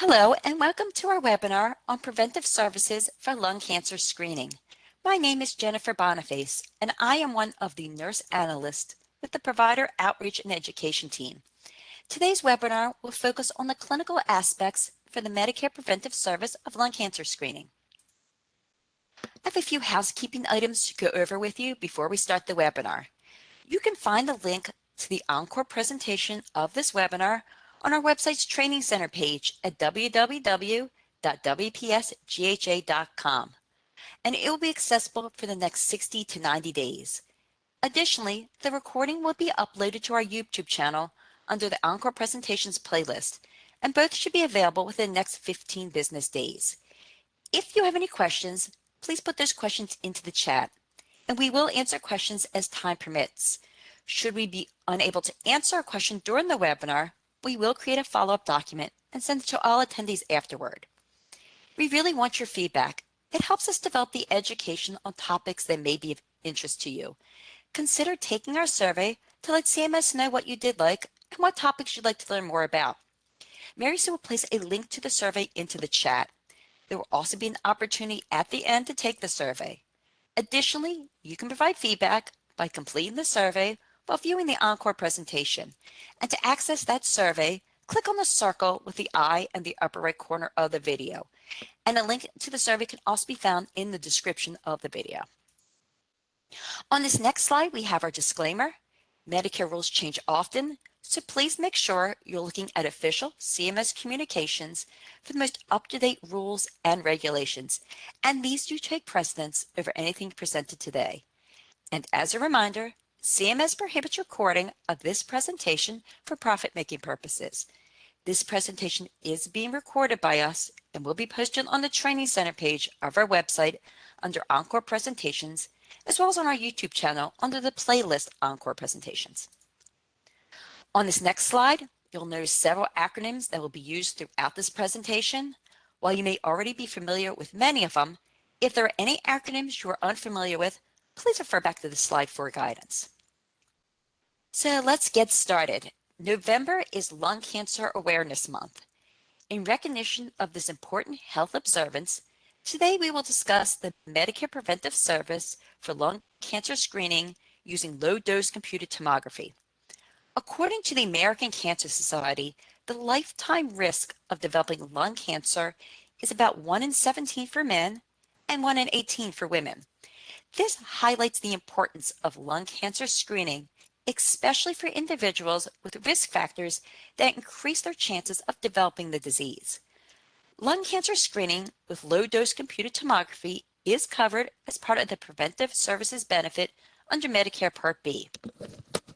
Hello and welcome to our webinar on preventive services for lung cancer screening. My name is Jennifer Boniface and I am one of the nurse analysts with the Provider Outreach and Education team. Today's webinar will focus on the clinical aspects for the Medicare preventive service of lung cancer screening. I have a few housekeeping items to go over with you before we start the webinar. You can find the link to the encore presentation of this webinar on our website's Training Center page at www.wpsgha.com, and it will be accessible for the next 60 to 90 days. Additionally, the recording will be uploaded to our YouTube channel under the Encore Presentations playlist, and both should be available within the next 15 business days. If you have any questions, please put those questions into the chat, and we will answer questions as time permits. Should we be unable to answer a question during the webinar, we will create a follow-up document and send it to all attendees afterward. We really want your feedback. It helps us develop the education on topics that may be of interest to you. Consider taking our survey to let CMS know what you did like and what topics you'd like to learn more about. Mary Sue will place a link to the survey into the chat. There will also be an opportunity at the end to take the survey. Additionally, you can provide feedback by completing the survey while viewing the encore presentation. And to access that survey, click on the circle with the eye in the upper right corner of the video. And a link to the survey can also be found in the description of the video. On this next slide, we have our disclaimer. Medicare rules change often, so please make sure you're looking at official CMS communications for the most up-to-date rules and regulations, and these do take precedence over anything presented today. And as a reminder, CMS prohibits recording of this presentation for profit-making purposes. This presentation is being recorded by us and will be posted on the Training Center page of our website under Encore Presentations, as well as on our YouTube channel under the playlist Encore Presentations. On this next slide, you'll notice several acronyms that will be used throughout this presentation. While you may already be familiar with many of them, if there are any acronyms you are unfamiliar with, please refer back to the slide for guidance. So let's get started. November is Lung Cancer Awareness Month. In recognition of this important health observance, today we will discuss the Medicare preventive service for lung cancer screening using low-dose computed tomography. According to the American Cancer Society, the lifetime risk of developing lung cancer is about 1 in 17 for men and 1 in 18 for women. This highlights the importance of lung cancer screening, especially for individuals with risk factors that increase their chances of developing the disease. Lung cancer screening with low-dose computed tomography is covered as part of the Preventive Services benefit under Medicare Part B.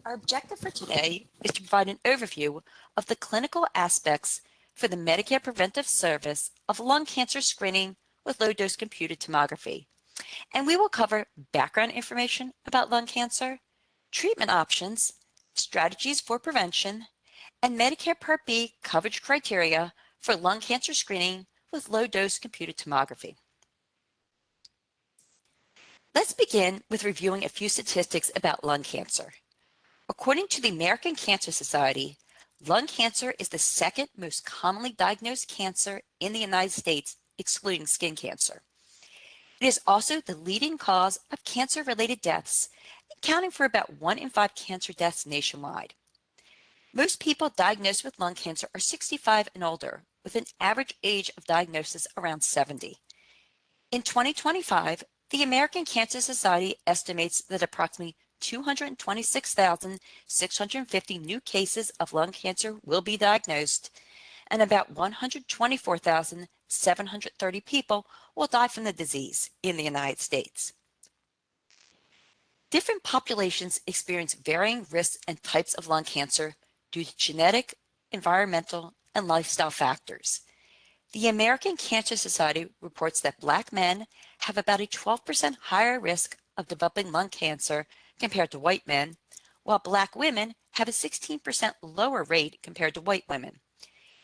Our objective for today is to provide an overview of the clinical aspects for the Medicare preventive service of lung cancer screening with low-dose computed tomography. And we will cover background information about lung cancer, treatment options, strategies for prevention, and Medicare Part B coverage criteria for lung cancer screening with low-dose computed tomography. Let's begin with reviewing a few statistics about lung cancer. According to the American Cancer Society, lung cancer is the second most commonly diagnosed cancer in the United States, excluding skin cancer. It is also the leading cause of cancer-related deaths, accounting for about 1 in 5 cancer deaths nationwide. Most people diagnosed with lung cancer are 65 and older, with an average age of diagnosis around 70. In 2025, the American Cancer Society estimates that approximately 226,650 new cases of lung cancer will be diagnosed, and about 124,730 people will die from the disease in the United States. Different populations experience varying risks and types of lung cancer due to genetic, environmental, and lifestyle factors. The American Cancer Society reports that Black men have about a 12% higher risk of developing lung cancer compared to white men, while Black women have a 16% lower rate compared to white women.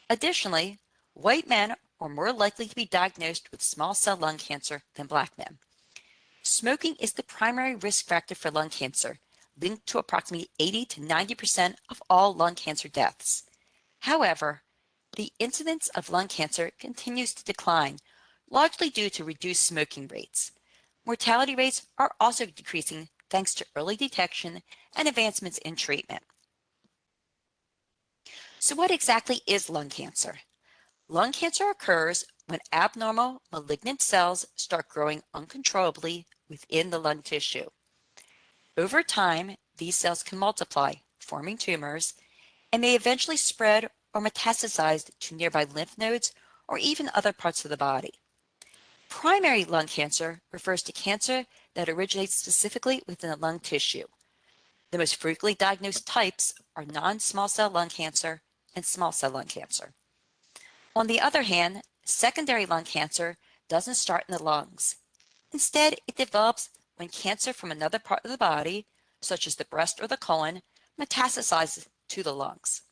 Additionally, white men are more likely to be diagnosed with small cell lung cancer than Black men. Smoking is the primary risk factor for lung cancer, linked to approximately 80 to 90% of all lung cancer deaths. However, the incidence of lung cancer continues to decline, largely due to reduced smoking rates. Mortality rates are also decreasing thanks to early detection and advancements in treatment. So what exactly is lung cancer? Lung cancer occurs when abnormal malignant cells start growing uncontrollably within the lung tissue. Over time, these cells can multiply, forming tumors, and may eventually spread or metastasize to nearby lymph nodes or even other parts of the body. Primary lung cancer refers to cancer that originates specifically within the lung tissue. The most frequently diagnosed types are non-small cell lung cancer and small cell lung cancer. On the other hand, secondary lung cancer doesn't start in the lungs. Instead, it develops when cancer from another part of the body, such as the breast or the colon, metastasizes to the lungs.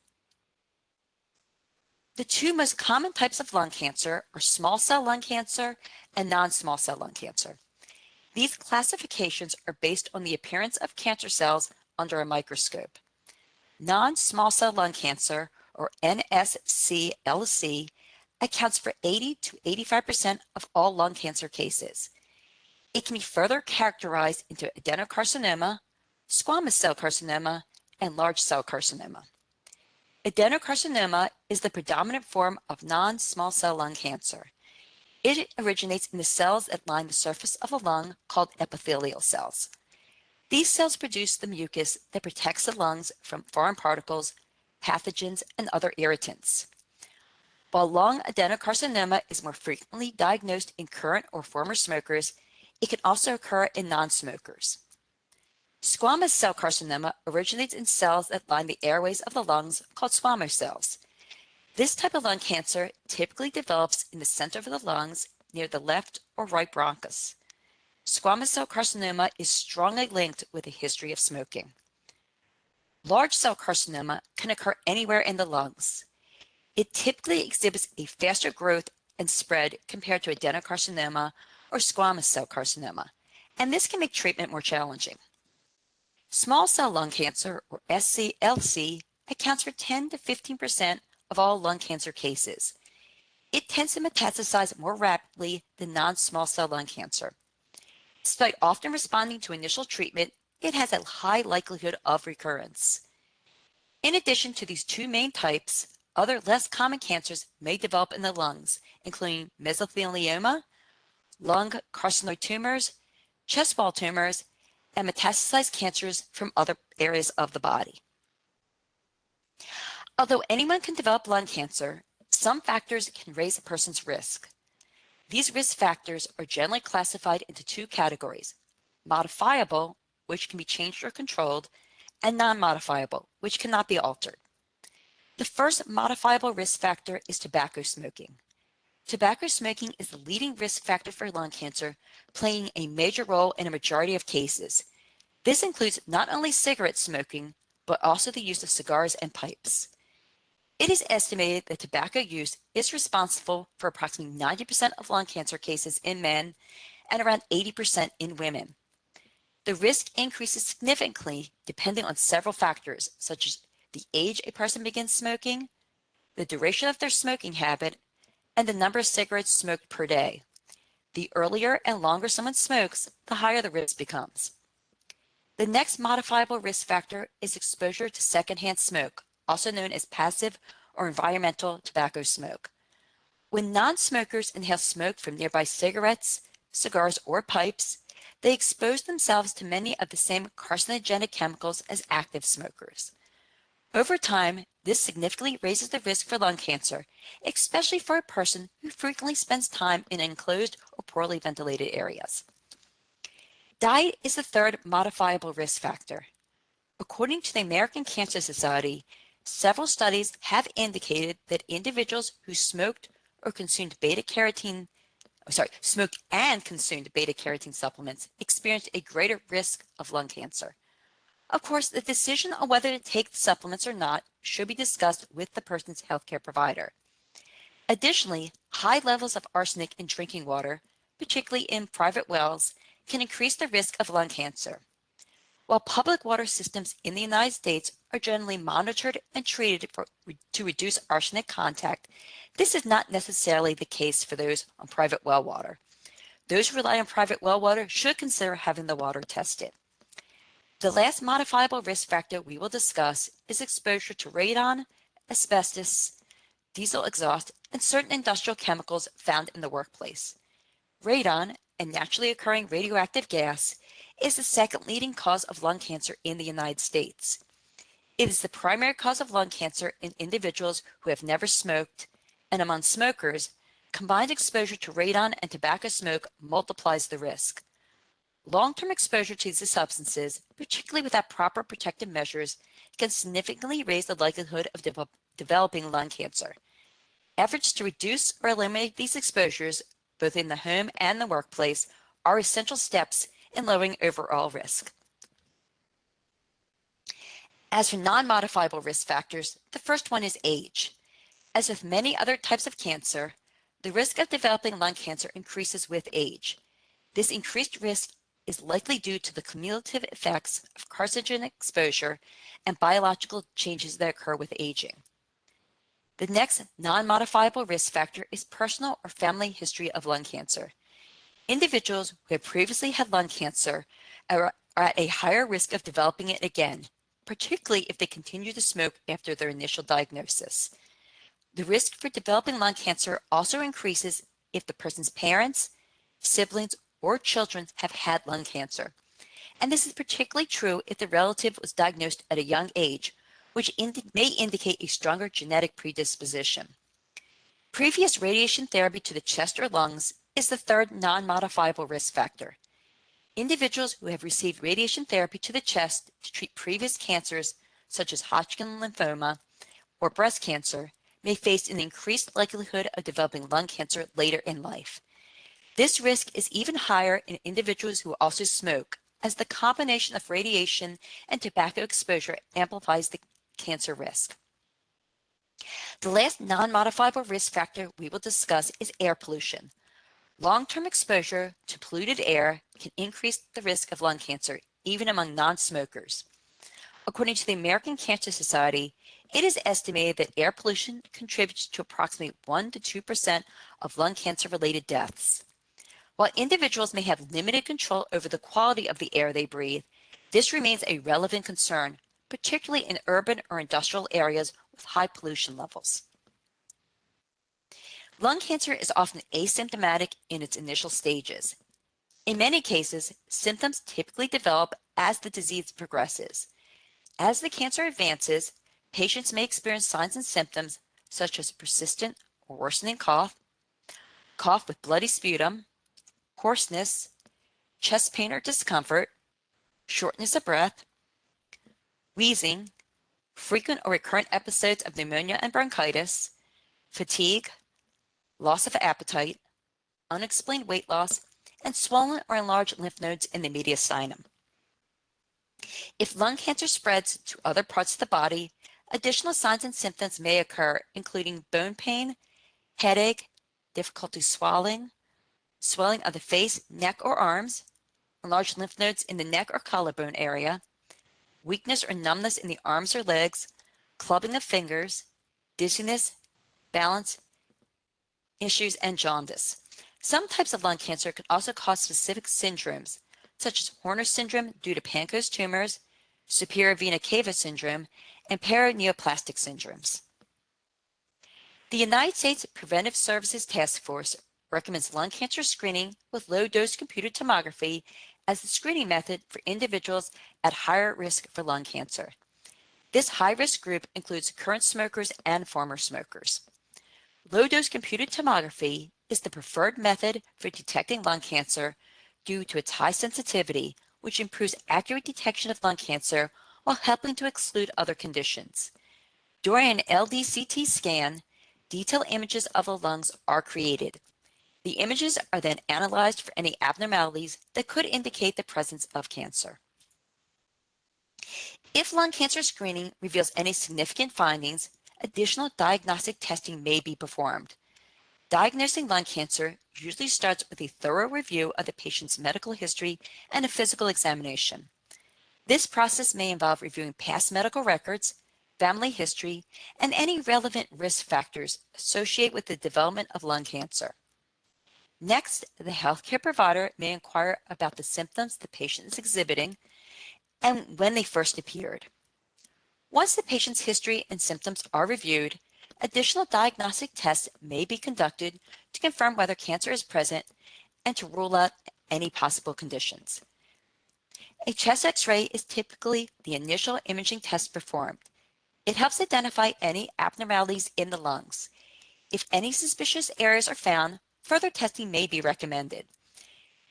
The two most common types of lung cancer are small cell lung cancer and non-small cell lung cancer. These classifications are based on the appearance of cancer cells under a microscope. Non-small cell lung cancer, or NSCLC, accounts for 80 to 85% of all lung cancer cases. It can be further characterized into adenocarcinoma, squamous cell carcinoma, and large cell carcinoma. Adenocarcinoma is the predominant form of non-small cell lung cancer. It originates in the cells that line the surface of the lung called epithelial cells. These cells produce the mucus that protects the lungs from foreign particles, pathogens, and other irritants. While lung adenocarcinoma is more frequently diagnosed in current or former smokers, it can also occur in non-smokers. Squamous cell carcinoma originates in cells that line the airways of the lungs called squamous cells. This type of lung cancer typically develops in the center of the lungs near the left or right bronchus. Squamous cell carcinoma is strongly linked with a history of smoking. Large cell carcinoma can occur anywhere in the lungs. It typically exhibits a faster growth and spread compared to adenocarcinoma or squamous cell carcinoma, and this can make treatment more challenging. Small cell lung cancer, or SCLC, accounts for 10 to 15% of all lung cancer cases. It tends to metastasize more rapidly than non-small cell lung cancer. Despite often responding to initial treatment, it has a high likelihood of recurrence. In addition to these two main types, other less common cancers may develop in the lungs, including mesothelioma, lung carcinoid tumors, chest wall tumors, and metastasized cancers from other areas of the body. Although anyone can develop lung cancer, some factors can raise a person's risk. These risk factors are generally classified into two categories: modifiable, which can be changed or controlled, and non-modifiable, which cannot be altered. The first modifiable risk factor is tobacco smoking. Tobacco smoking is the leading risk factor for lung cancer, playing a major role in a majority of cases. This includes not only cigarette smoking, but also the use of cigars and pipes. It is estimated that tobacco use is responsible for approximately 90% of lung cancer cases in men and around 80% in women. The risk increases significantly depending on several factors, such as the age a person begins smoking, the duration of their smoking habit, and the number of cigarettes smoked per day. The earlier and longer someone smokes, the higher the risk becomes. The next modifiable risk factor is exposure to secondhand smoke, also known as passive or environmental tobacco smoke. When non-smokers inhale smoke from nearby cigarettes, cigars, or pipes, they expose themselves to many of the same carcinogenic chemicals as active smokers. Over time, this significantly raises the risk for lung cancer, especially for a person who frequently spends time in enclosed or poorly ventilated areas. Diet is the third modifiable risk factor. According to the American Cancer Society, several studies have indicated that individuals who smoked and consumed beta-carotene supplements experienced a greater risk of lung cancer. Of course, the decision on whether to take the supplements or not should be discussed with the person's healthcare provider. Additionally, high levels of arsenic in drinking water, particularly in private wells, can increase the risk of lung cancer. While public water systems in the United States are generally monitored and treated to reduce arsenic contact, this is not necessarily the case for those on private well water. Those who rely on private well water should consider having the water tested. The last modifiable risk factor we will discuss is exposure to radon, asbestos, diesel exhaust, and certain industrial chemicals found in the workplace. Radon, a naturally occurring radioactive gas, is the second leading cause of lung cancer in the United States. It is the primary cause of lung cancer in individuals who have never smoked, and among smokers, combined exposure to radon and tobacco smoke multiplies the risk. Long-term exposure to these substances, particularly without proper protective measures, can significantly raise the likelihood of developing lung cancer. Efforts to reduce or eliminate these exposures, both in the home and the workplace, are essential steps in lowering overall risk. As for non-modifiable risk factors, the first one is age. As with many other types of cancer, the risk of developing lung cancer increases with age. This increased risk is likely due to the cumulative effects of carcinogen exposure and biological changes that occur with aging. The next non-modifiable risk factor is personal or family history of lung cancer. Individuals who have previously had lung cancer are at a higher risk of developing it again, particularly if they continue to smoke after their initial diagnosis. The risk for developing lung cancer also increases if the person's parents, siblings, or children have had lung cancer. And this is particularly true if the relative was diagnosed at a young age, which may indicate a stronger genetic predisposition. Previous radiation therapy to the chest or lungs is the third non-modifiable risk factor. Individuals who have received radiation therapy to the chest to treat previous cancers, such as Hodgkin lymphoma or breast cancer, may face an increased likelihood of developing lung cancer later in life. This risk is even higher in individuals who also smoke, as the combination of radiation and tobacco exposure amplifies the cancer risk. The last non-modifiable risk factor we will discuss is air pollution. Long-term exposure to polluted air can increase the risk of lung cancer, even among non-smokers. According to the American Cancer Society, it is estimated that air pollution contributes to approximately 1 to 2% of lung cancer-related deaths. While individuals may have limited control over the quality of the air they breathe, this remains a relevant concern, particularly in urban or industrial areas with high pollution levels. Lung cancer is often asymptomatic in its initial stages. In many cases, symptoms typically develop as the disease progresses. As the cancer advances, patients may experience signs and symptoms such as persistent or worsening cough, cough with bloody sputum, hoarseness, chest pain or discomfort, shortness of breath, wheezing, frequent or recurrent episodes of pneumonia and bronchitis, fatigue, loss of appetite, unexplained weight loss, and swollen or enlarged lymph nodes in the mediastinum. If lung cancer spreads to other parts of the body, additional signs and symptoms may occur, including bone pain, headache, difficulty swallowing, swelling of the face, neck, or arms, enlarged lymph nodes in the neck or collarbone area, weakness or numbness in the arms or legs, clubbing of fingers, dizziness, balance issues, and jaundice. Some types of lung cancer can also cause specific syndromes, such as Horner syndrome due to Pancoast tumors, superior vena cava syndrome, and paraneoplastic syndromes. The United States Preventive Services Task Force recommends lung cancer screening with low-dose computed tomography as the screening method for individuals at higher risk for lung cancer. This high-risk group includes current smokers and former smokers. Low-dose computed tomography is the preferred method for detecting lung cancer due to its high sensitivity, which improves accurate detection of lung cancer while helping to exclude other conditions. During an LDCT scan, detailed images of the lungs are created. The images are then analyzed for any abnormalities that could indicate the presence of cancer. If lung cancer screening reveals any significant findings, additional diagnostic testing may be performed. Diagnosing lung cancer usually starts with a thorough review of the patient's medical history and a physical examination. This process may involve reviewing past medical records, family history, and any relevant risk factors associated with the development of lung cancer. Next, the healthcare provider may inquire about the symptoms the patient is exhibiting and when they first appeared. Once the patient's history and symptoms are reviewed, additional diagnostic tests may be conducted to confirm whether cancer is present and to rule out any possible conditions. A chest X-ray is typically the initial imaging test performed. It helps identify any abnormalities in the lungs. If any suspicious areas are found, further testing may be recommended.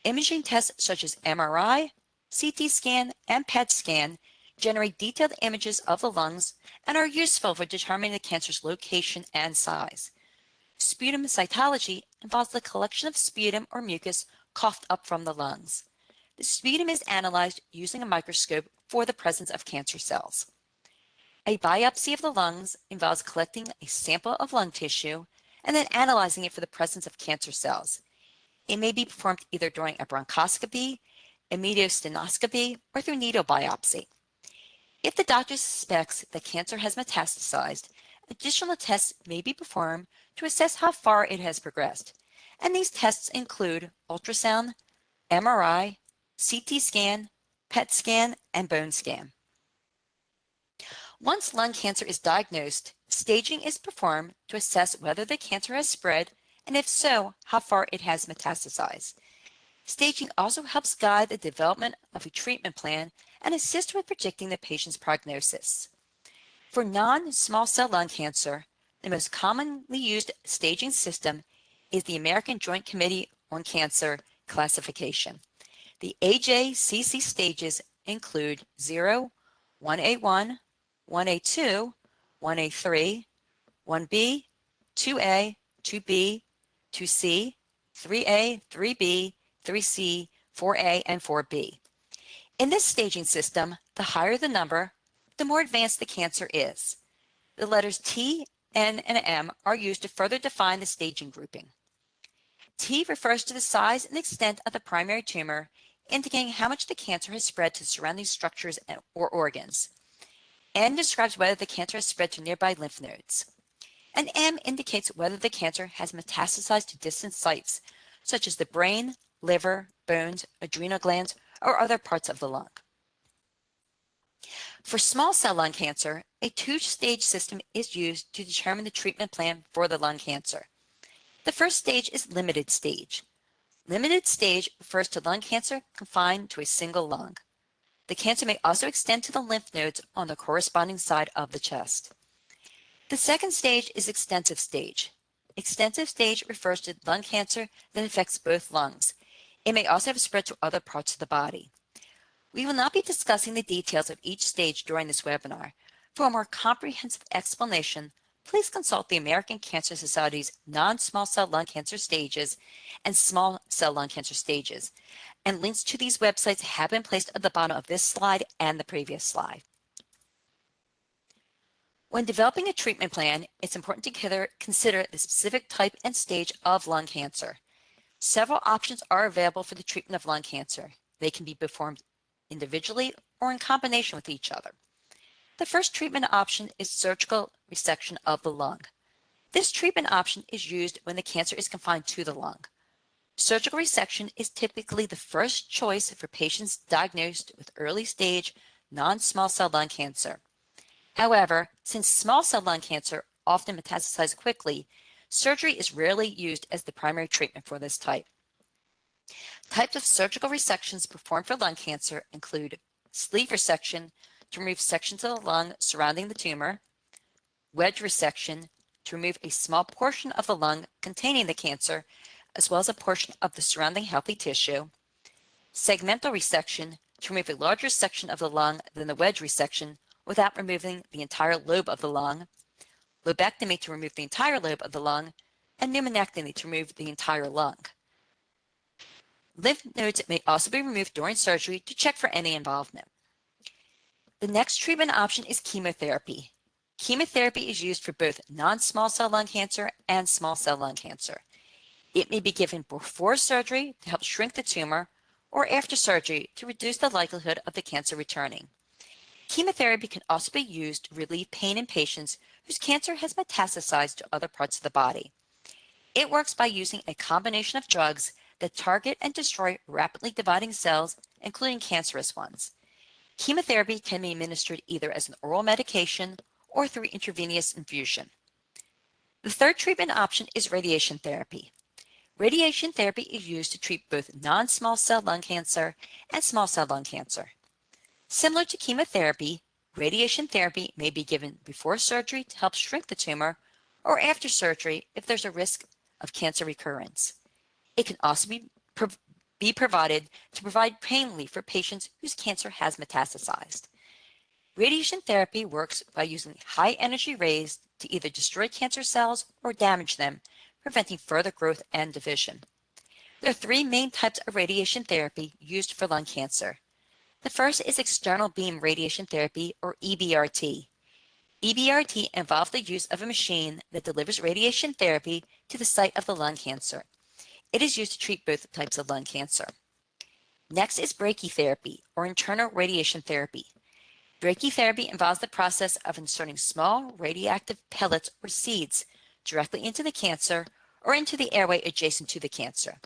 Imaging tests such as MRI, CT scan, and PET scan generate detailed images of the lungs and are useful for determining the cancer's location and size. Sputum cytology involves the collection of sputum or mucus coughed up from the lungs. The sputum is analyzed using a microscope for the presence of cancer cells. A biopsy of the lungs involves collecting a sample of lung tissue and then analyzing it for the presence of cancer cells. It may be performed either during a bronchoscopy, a mediastinoscopy, or through needle biopsy. If the doctor suspects that cancer has metastasized, additional tests may be performed to assess how far it has progressed, and these tests include ultrasound, MRI, CT scan, PET scan, and bone scan. Once lung cancer is diagnosed, staging is performed to assess whether the cancer has spread, and if so, how far it has metastasized. Staging also helps guide the development of a treatment plan and assist with predicting the patient's prognosis. For non-small cell lung cancer, the most commonly used staging system is the American Joint Committee on Cancer classification. The AJCC stages include 0, 1A1, 1A2, 1A3, 1B, 2A, 2B, 2C, 3A, 3B, 3C, 4A, and 4B. In this staging system, the higher the number, the more advanced the cancer is. The letters T, N, and M are used to further define the staging grouping. T refers to the size and extent of the primary tumor, indicating how much the cancer has spread to surrounding structures or organs. N describes whether the cancer has spread to nearby lymph nodes. And M indicates whether the cancer has metastasized to distant sites, such as the brain, liver, bones, adrenal glands, or other parts of the lung. For small cell lung cancer, a two-stage system is used to determine the treatment plan for the lung cancer. The first stage is limited stage. Limited stage refers to lung cancer confined to a single lung. The cancer may also extend to the lymph nodes on the corresponding side of the chest. The second stage is extensive stage. Extensive stage refers to lung cancer that affects both lungs. It may also have spread to other parts of the body. We will not be discussing the details of each stage during this webinar. For a more comprehensive explanation, please consult the American Cancer Society's non-small cell lung cancer stages and small cell lung cancer stages, and links to these websites have been placed at the bottom of this slide and the previous slide. When developing a treatment plan, it's important to consider the specific type and stage of lung cancer. Several options are available for the treatment of lung cancer. They can be performed individually or in combination with each other. The first treatment option is surgical resection of the lung. This treatment option is used when the cancer is confined to the lung. Surgical resection is typically the first choice for patients diagnosed with early stage non-small cell lung cancer. However, since small cell lung cancer often metastasizes quickly, surgery is rarely used as the primary treatment for this type. Types of surgical resections performed for lung cancer include sleeve resection to remove sections of the lung surrounding the tumor, wedge resection to remove a small portion of the lung containing the cancer, as well as a portion of the surrounding healthy tissue, segmental resection to remove a larger section of the lung than the wedge resection without removing the entire lobe of the lung, lobectomy to remove the entire lobe of the lung, and pneumonectomy to remove the entire lung. Lymph nodes may also be removed during surgery to check for any involvement. The next treatment option is chemotherapy. Chemotherapy is used for both non-small cell lung cancer and small cell lung cancer. It may be given before surgery to help shrink the tumor or after surgery to reduce the likelihood of the cancer returning. Chemotherapy can also be used to relieve pain in patients whose cancer has metastasized to other parts of the body. It works by using a combination of drugs that target and destroy rapidly dividing cells, including cancerous ones. Chemotherapy can be administered either as an oral medication or through intravenous infusion. The third treatment option is radiation therapy. Radiation therapy is used to treat both non-small cell lung cancer and small cell lung cancer. Similar to chemotherapy, radiation therapy may be given before surgery to help shrink the tumor or after surgery if there's a risk of cancer recurrence. It can also be provided to provide pain relief for patients whose cancer has metastasized. Radiation therapy works by using high-energy rays to either destroy cancer cells or damage them, preventing further growth and division. There are three main types of radiation therapy used for lung cancer. The first is external beam radiation therapy, or EBRT. EBRT involves the use of a machine that delivers radiation therapy to the site of the lung cancer. It is used to treat both types of lung cancer. Next is brachytherapy, or internal radiation therapy. Brachytherapy involves the process of inserting small radioactive pellets or seeds directly into the cancer or into the airway adjacent to the cancer.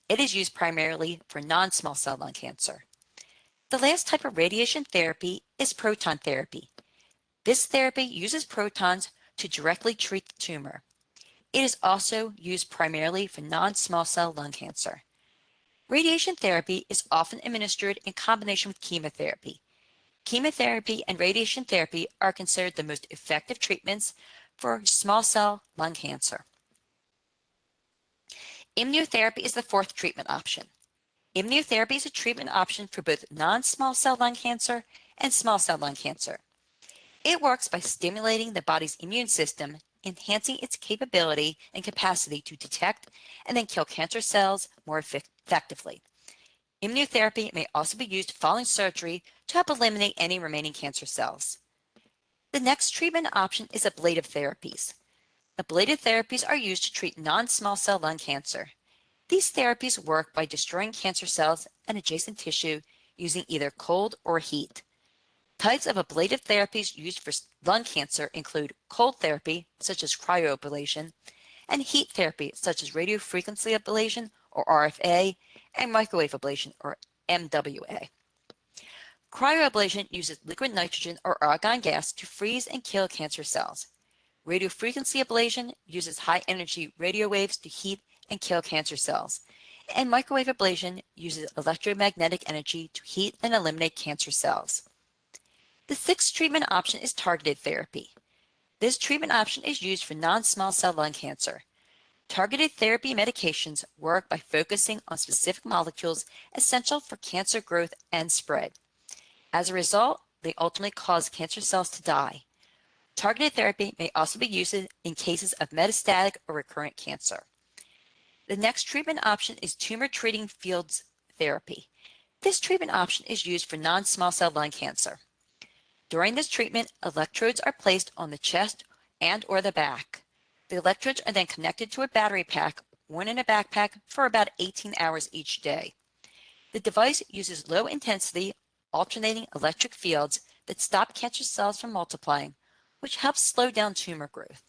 It is used primarily for non-small cell lung cancer. The last type of radiation therapy is proton therapy. This therapy uses protons to directly treat the tumor. It is also used primarily for non-small cell lung cancer. Radiation therapy is often administered in combination with chemotherapy. Chemotherapy and radiation therapy are considered the most effective treatments for small cell lung cancer. Immunotherapy is the fourth treatment option. Immunotherapy is a treatment option for both non-small cell lung cancer and small cell lung cancer. It works by stimulating the body's immune system, enhancing its capability and capacity to detect and then kill cancer cells more effectively. Immunotherapy may also be used following surgery to help eliminate any remaining cancer cells. The next treatment option is ablative therapies. Ablative therapies are used to treat non-small cell lung cancer. These therapies work by destroying cancer cells and adjacent tissue using either cold or heat. Types of ablative therapies used for lung cancer include cold therapy, such as cryoablation, and heat therapy, such as radiofrequency ablation, or RFA, and microwave ablation, or MWA. Cryoablation uses liquid nitrogen or argon gas to freeze and kill cancer cells. Radiofrequency ablation uses high-energy radio waves to heat and kill cancer cells. And microwave ablation uses electromagnetic energy to heat and eliminate cancer cells. The sixth treatment option is targeted therapy. This treatment option is used for non-small cell lung cancer. Targeted therapy medications work by focusing on specific molecules essential for cancer growth and spread. As a result, they ultimately cause cancer cells to die. Targeted therapy may also be used in cases of metastatic or recurrent cancer. The next treatment option is tumor treating fields therapy. This treatment option is used for non-small cell lung cancer. During this treatment, electrodes are placed on the chest and or the back. The electrodes are then connected to a battery pack worn in a backpack for about 18 hours each day. The device uses low-intensity, alternating electric fields that stop cancer cells from multiplying, which helps slow down tumor growth.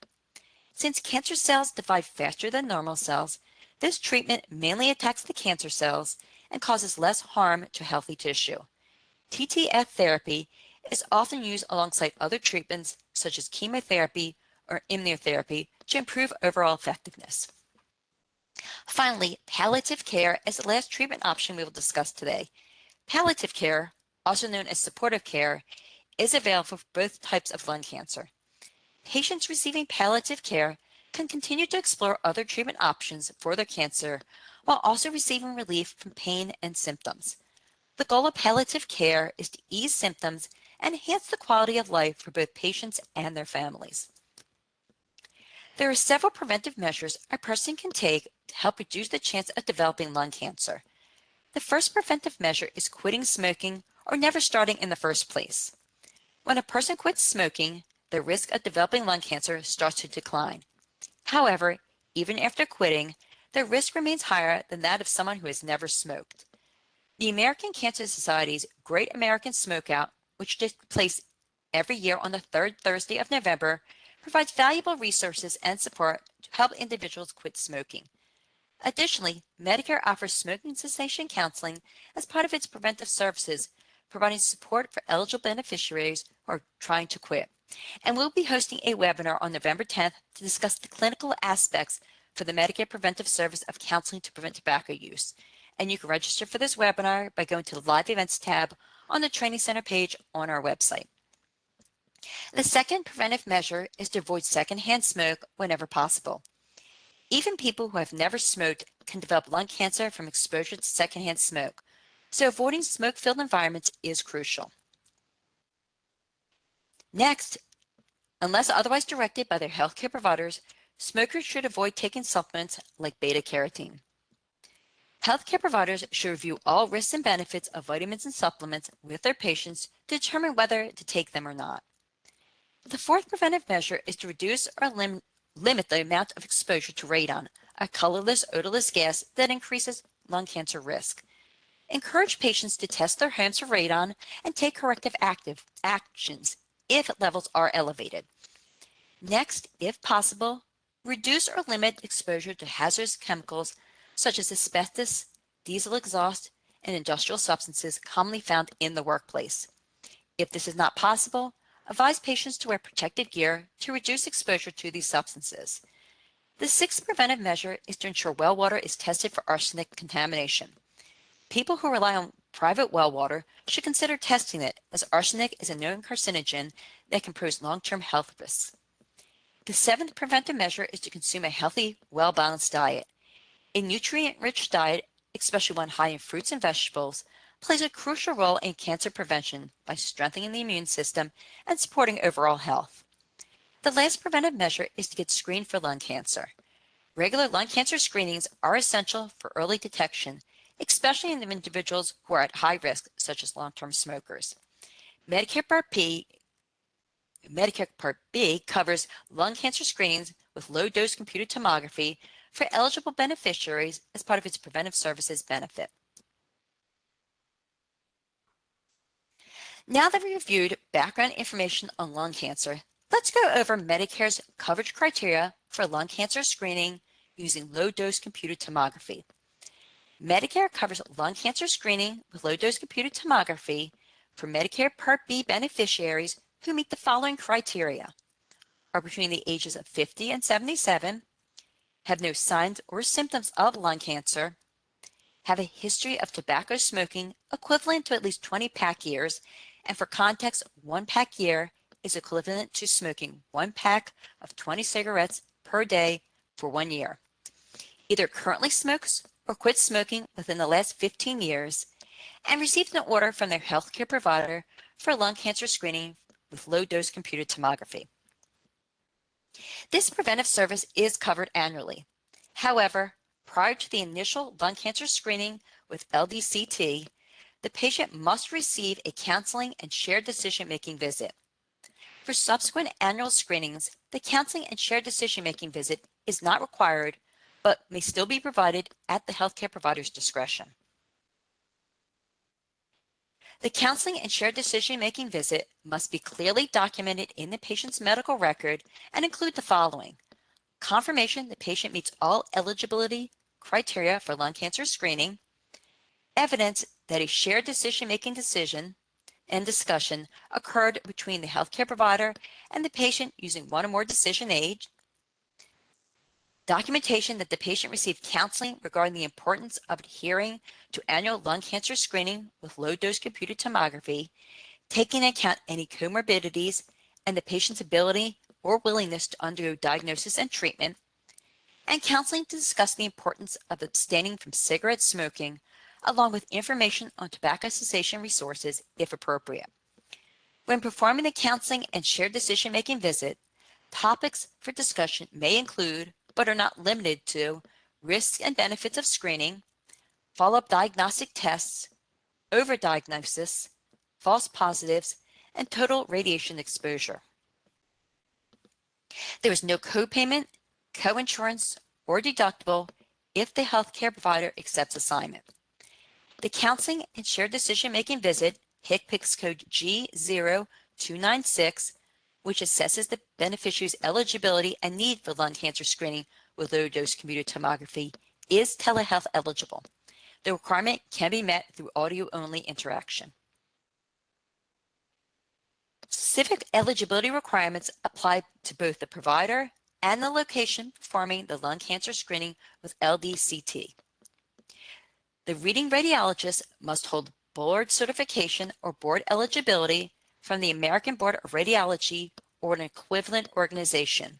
Since cancer cells divide faster than normal cells, this treatment mainly attacks the cancer cells and causes less harm to healthy tissue. TTF therapy is often used alongside other treatments such as chemotherapy or immunotherapy to improve overall effectiveness. Finally, palliative care is the last treatment option we will discuss today. Palliative care, also known as supportive care, is available for both types of lung cancer. Patients receiving palliative care can continue to explore other treatment options for their cancer while also receiving relief from pain and symptoms. The goal of palliative care is to ease symptoms and enhance the quality of life for both patients and their families. There are several preventive measures a person can take to help reduce the chance of developing lung cancer. The first preventive measure is quitting smoking or never starting in the first place. When a person quits smoking, the risk of developing lung cancer starts to decline. However, even after quitting, the risk remains higher than that of someone who has never smoked. The American Cancer Society's Great American Smokeout, which takes place every year on the third Thursday of November, provides valuable resources and support to help individuals quit smoking. Additionally, Medicare offers smoking cessation counseling as part of its preventive services, providing support for eligible beneficiaries who are trying to quit. And we'll be hosting a webinar on November 10th to discuss the clinical aspects for the Medicare Preventive Service of counseling to prevent tobacco use. And you can register for this webinar by going to the Live Events tab on the Training Center page on our website. The second preventive measure is to avoid secondhand smoke whenever possible. Even people who have never smoked can develop lung cancer from exposure to secondhand smoke, so avoiding smoke-filled environments is crucial. Next, unless otherwise directed by their healthcare providers, smokers should avoid taking supplements like beta-carotene. Healthcare providers should review all risks and benefits of vitamins and supplements with their patients to determine whether to take them or not. The fourth preventive measure is to reduce or limit the amount of exposure to radon, a colorless, odorless gas that increases lung cancer risk. Encourage patients to test their homes for radon and take corrective actions if levels are elevated. Next, if possible, reduce or limit exposure to hazardous chemicals such as asbestos, diesel exhaust, and industrial substances commonly found in the workplace. If this is not possible, advise patients to wear protective gear to reduce exposure to these substances. The sixth preventive measure is to ensure well water is tested for arsenic contamination. People who rely on private well water should consider testing it, as arsenic is a known carcinogen that can pose long-term health risks. The seventh preventive measure is to consume a healthy, well-balanced diet. A nutrient-rich diet, especially one high in fruits and vegetables, plays a crucial role in cancer prevention by strengthening the immune system and supporting overall health. The last preventive measure is to get screened for lung cancer. Regular lung cancer screenings are essential for early detection, especially in individuals who are at high risk, such as long-term smokers. Medicare Part B covers lung cancer screenings with low-dose computed tomography for eligible beneficiaries as part of its preventive services benefit. Now that we've reviewed background information on lung cancer, let's go over Medicare's coverage criteria for lung cancer screening using low-dose computed tomography. Medicare covers lung cancer screening with low-dose computed tomography for Medicare Part B beneficiaries who meet the following criteria: are between the ages of 50 and 77, have no signs or symptoms of lung cancer, have a history of tobacco smoking equivalent to at least 20 pack years, and for context, 1 pack year is equivalent to smoking 1 pack of 20 cigarettes per day for 1 year. Either currently smokes or quit smoking within the last 15 years, and received an order from their healthcare provider for lung cancer screening with low-dose computed tomography. This preventive service is covered annually. However, prior to the initial lung cancer screening with LDCT, the patient must receive a counseling and shared decision-making visit. For subsequent annual screenings, the counseling and shared decision-making visit is not required, but may still be provided at the healthcare provider's discretion. The counseling and shared decision-making visit must be clearly documented in the patient's medical record and include the following: confirmation the patient meets all eligibility criteria for lung cancer screening, evidence that a shared decision-making decision and discussion occurred between the healthcare provider and the patient using one or more decision aids, documentation that the patient received counseling regarding the importance of adhering to annual lung cancer screening with low-dose computed tomography, taking into account any comorbidities and the patient's ability or willingness to undergo diagnosis and treatment, and counseling to discuss the importance of abstaining from cigarette smoking, along with information on tobacco cessation resources if appropriate. When performing the counseling and shared decision-making visit, topics for discussion may include, but are not limited to, risks and benefits of screening, follow-up diagnostic tests, overdiagnosis, false positives, and total radiation exposure. There is no copayment, coinsurance, or deductible if the healthcare provider accepts assignment. The Counseling and Shared Decision-Making Visit, HCPCS code G0296, which assesses the beneficiary's eligibility and need for lung cancer screening with low-dose computed tomography, is telehealth eligible. The requirement can be met through audio-only interaction. Specific eligibility requirements apply to both the provider and the location performing the lung cancer screening with LDCT. The reading radiologist must hold board certification or board eligibility from the American Board of Radiology or an equivalent organization.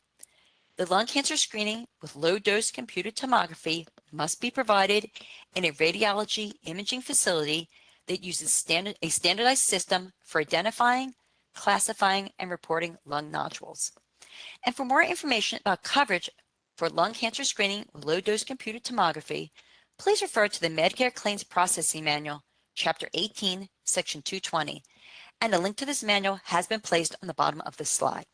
The lung cancer screening with low-dose computed tomography must be provided in a radiology imaging facility that uses a standardized system for identifying, classifying, and reporting lung nodules. And for more information about coverage for lung cancer screening with low-dose computed tomography, please refer to the Medicare Claims Processing Manual, Chapter 18, Section 220, and a link to this manual has been placed on the bottom of this slide.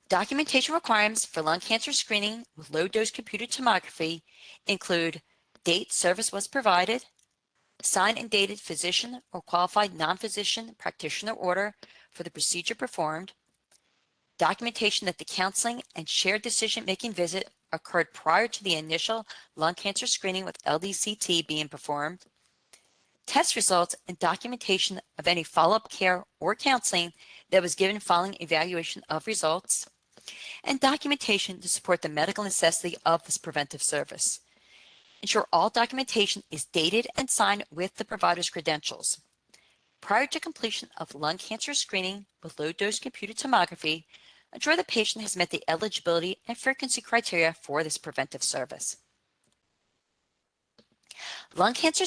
Documentation requirements for lung cancer screening with low-dose computed tomography include date service was provided, signed and dated physician or qualified non-physician practitioner order for the procedure performed, documentation that the counseling and shared decision-making visit occurred prior to the initial lung cancer screening with LDCT being performed, test results and documentation of any follow-up care or counseling that was given following evaluation of results, and documentation to support the medical necessity of this preventive service. Ensure all documentation is dated and signed with the provider's credentials. Prior to completion of lung cancer screening with low-dose computed tomography, ensure the patient has met the eligibility and frequency criteria for this preventive service. Lung cancer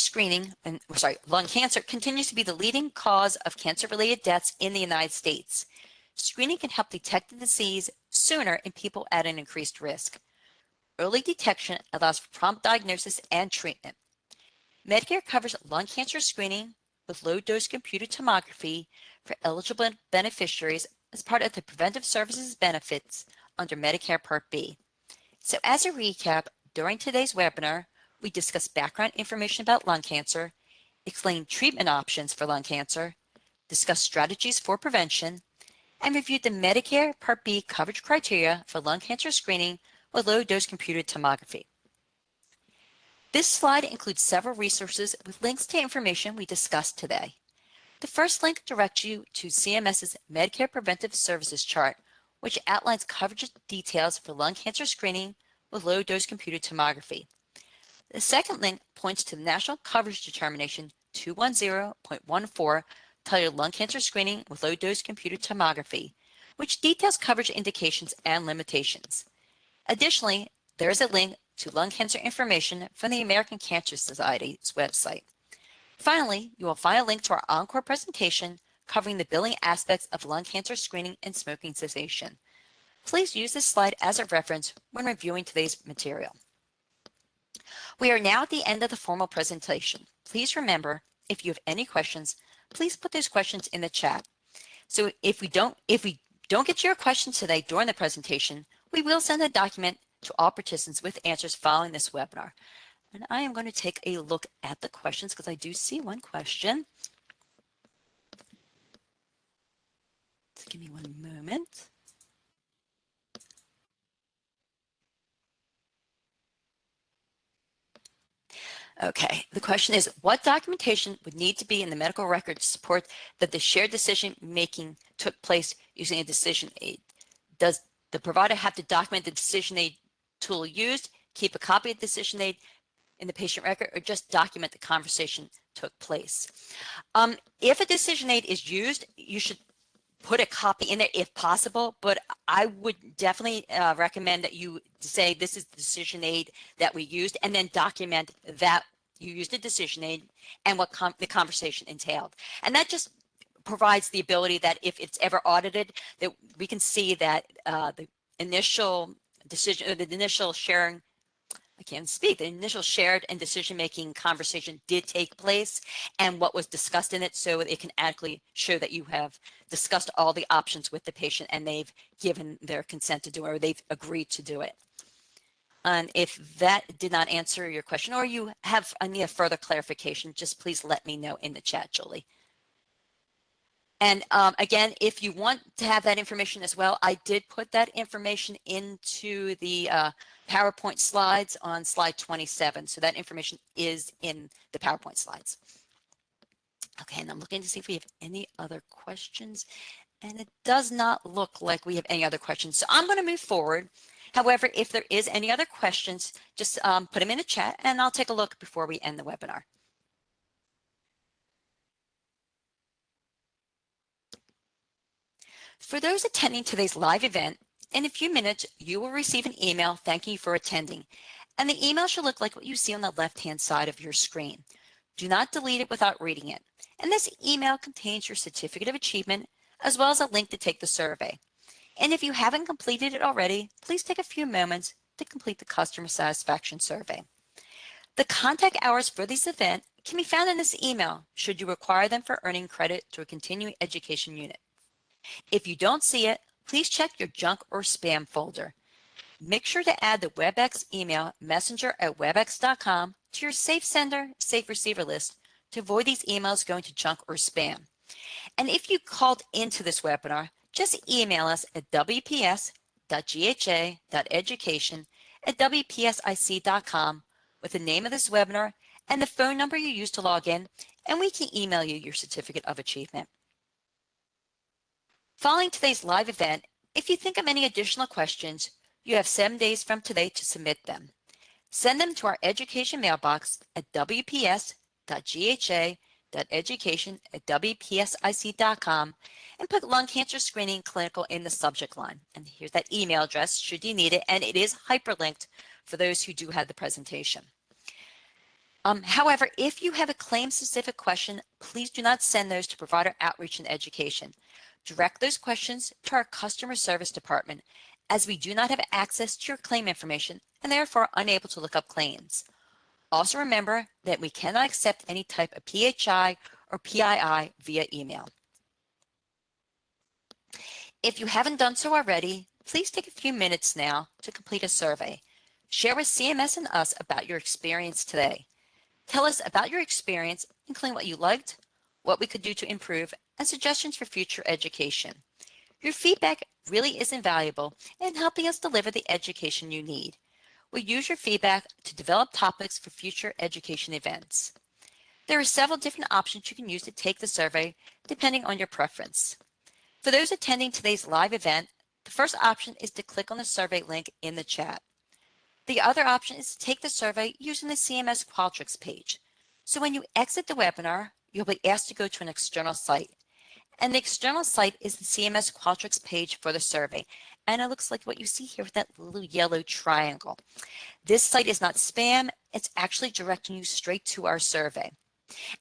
continues to be the leading cause of cancer-related deaths in the United States. Screening can help detect the disease sooner in people at an increased risk. Early detection allows for prompt diagnosis and treatment. Medicare covers lung cancer screening with low-dose computed tomography for eligible beneficiaries as part of the Preventive Services benefits under Medicare Part B. So as a recap, during today's webinar, we discussed background information about lung cancer, explained treatment options for lung cancer, discussed strategies for prevention, and reviewed the Medicare Part B coverage criteria for lung cancer screening with low-dose computed tomography. This slide includes several resources with links to information we discussed today. The first link directs you to CMS's Medicare Preventive Services chart, which outlines coverage details for lung cancer screening with low-dose computed tomography. The second link points to the National Coverage Determination 210.14 titled Lung Cancer Screening with Low-Dose Computed Tomography, which details coverage indications and limitations. Additionally, there is a link to lung cancer information from the American Cancer Society's website. Finally, you will find a link to our encore presentation covering the billing aspects of lung cancer screening and smoking cessation. Please use this slide as a reference when reviewing today's material. We are now at the end of the formal presentation. Please remember, if you have any questions, please put those questions in the chat. So if we don't get to your questions today during the presentation, we will send a document to all participants with answers following this webinar. And I am going to take a look at the questions because I do see one question. So give me one moment. Okay, the question is, what documentation would need to be in the medical record to support that the shared decision-making took place using a decision aid? Does the provider have to document the decision aid tool used, keep a copy of the decision aid in the patient record, or just document the conversation took place? If a decision aid is used, you should put a copy in there if possible, but I would definitely recommend that you say this is the decision aid that we used and then document that you used a decision aid and what the conversation entailed. And that just provides the ability that if it's ever audited, that we can see that the initial decision, or the initial sharing, I can't speak, the initial shared and decision-making conversation did take place and what was discussed in it, so it can adequately show that you have discussed all the options with the patient and they've given their consent to do it, or they've agreed to do it. And if that did not answer your question or you have any further clarification, just please let me know in the chat, Julie. And again, if you want to have that information as well, I did put that information into the PowerPoint slides on slide 27. So that information is in the PowerPoint slides. Okay, and I'm looking to see if we have any other questions. And it does not look like we have any other questions. So I'm going to move forward. However, if there is any other questions, just put them in the chat and I'll take a look before we end the webinar. For those attending today's live event, in a few minutes, you will receive an email thanking you for attending. And the email should look like what you see on the left-hand side of your screen. Do not delete it without reading it. And this email contains your certificate of achievement, as well as a link to take the survey. And if you haven't completed it already, please take a few moments to complete the customer satisfaction survey. The contact hours for this event can be found in this email, should you require them for earning credit through a continuing education unit. If you don't see it, please check your junk or spam folder. Make sure to add the WebEx email messenger@webex.com to your safe sender, safe receiver list to avoid these emails going to junk or spam. And if you called into this webinar, just email us at wps.gha.education@wpsic.com with the name of this webinar and the phone number you used to log in, and we can email you your certificate of achievement. Following today's live event, if you think of any additional questions, you have 7 days from today to submit them. Send them to our education mailbox at wps.gha.education@wpsic.com and put lung cancer screening clinical in the subject line. And here's that email address should you need it, and it is hyperlinked for those who do have the presentation. However, if you have a claim-specific question, please do not send those to provider outreach and education. Direct those questions to our customer service department, as we do not have access to your claim information and therefore unable to look up claims. Also remember that we cannot accept any type of PHI or PII via email. If you haven't done so already, please take a few minutes now to complete a survey. Share with CMS and us about your experience today. Tell us about your experience, including what you liked, what we could do to improve, and suggestions for future education. Your feedback really is invaluable in helping us deliver the education you need. We use your feedback to develop topics for future education events. There are several different options you can use to take the survey, depending on your preference. For those attending today's live event, the first option is to click on the survey link in the chat. The other option is to take the survey using the CMS Qualtrics page. So when you exit the webinar, you'll be asked to go to an external site. And the external site is the CMS Qualtrics page for the survey. And it looks like what you see here with that little yellow triangle. This site is not spam, it's actually directing you straight to our survey.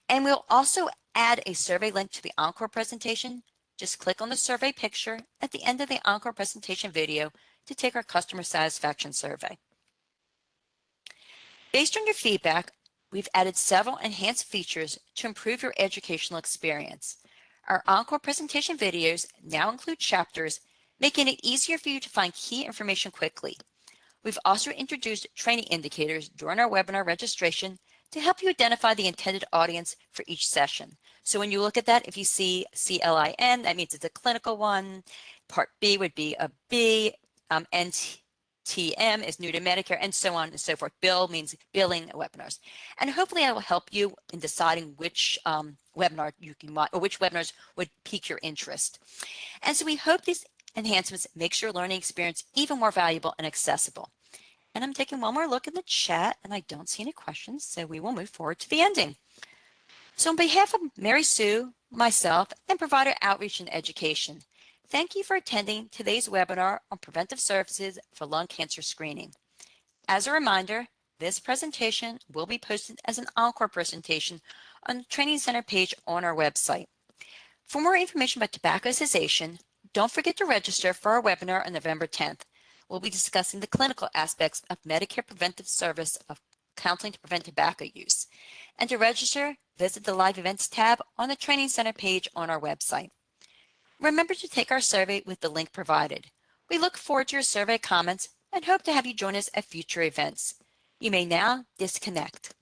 And we'll also add a survey link to the Encore presentation. Just click on the survey picture at the end of the Encore presentation video to take our customer satisfaction survey. Based on your feedback, we've added several enhanced features to improve your educational experience. Our Encore presentation videos now include chapters, making it easier for you to find key information quickly. We've also introduced training indicators during our webinar registration to help you identify the intended audience for each session. So when you look at that, if you see CLIN, that means it's a clinical one. Part B would be a B, NTM is new to Medicare, and so on and so forth. Bill means billing webinars. And hopefully I will help you in deciding which webinar you can watch or which webinars would pique your interest. And so we hope these enhancements makes your learning experience even more valuable and accessible. And I'm taking one more look in the chat and I don't see any questions, so we will move forward to the ending. So on behalf of Mary Sue, myself, and Provider Outreach and Education, thank you for attending today's webinar on preventive services for lung cancer screening. As a reminder, this presentation will be posted as an Encore presentation on the Training Center page on our website. For more information about tobacco cessation, don't forget to register for our webinar on November 10th. We'll be discussing the clinical aspects of Medicare preventive service of counseling to prevent tobacco use. And to register, visit the Live Events tab on the Training Center page on our website. Remember to take our survey with the link provided. We look forward to your survey comments and hope to have you join us at future events. You may now disconnect.